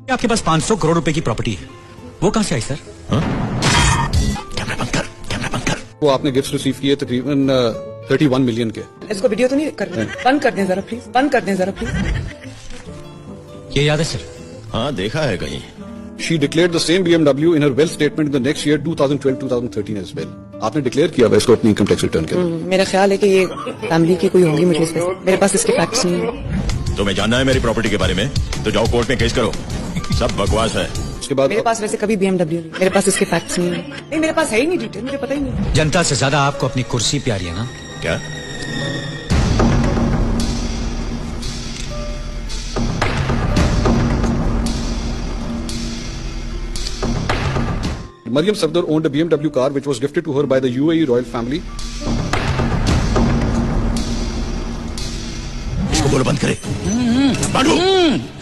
आपके पास 500 करोड़ रुपए की प्रॉपर्टी है, वो कहां से आई सर? कैमरा बंद कर, कैमरा बंद कर। वो आपने गिफ्ट रिसीव किए तकरीबन 31 मिलियन के। इसको वीडियो तो नहीं कर रहे? बंद कर दें जरा प्लीज, बंद कर दें जरा प्लीज। ये याद है सर? हाँ देखा है कहीं। She declared the same BMW in her wealth statement in the next year 2012-2013 as well. आपने डिक्लेयर किया हुआ इसको अपनी इनकम टैक्स रिटर्न के अंदर। मेरा ख्याल है कि ये फैमिली की कोई होगी, मुझे इसमें मेरे पास इसके फैक्ट्स नहीं है। तुम्हें जानना है मेरी प्रॉपर्टी के बारे में तो जाओ कोर्ट में केस करो। सब बकवास है। उसके बाद मेरे पास वैसे कभी BMW नहीं, मेरे पास इसके फैक्ट्स नहीं है। नहीं मेरे पास है ही नहीं डिटेल, मुझे पता ही नहीं। जनता से ज्यादा आपको अपनी कुर्सी प्यारी है ना? क्या? Maryam Safdar owned a BMW car which was gifted to her by the UAE royal family. इसको बोलो बंद करे। बांधो।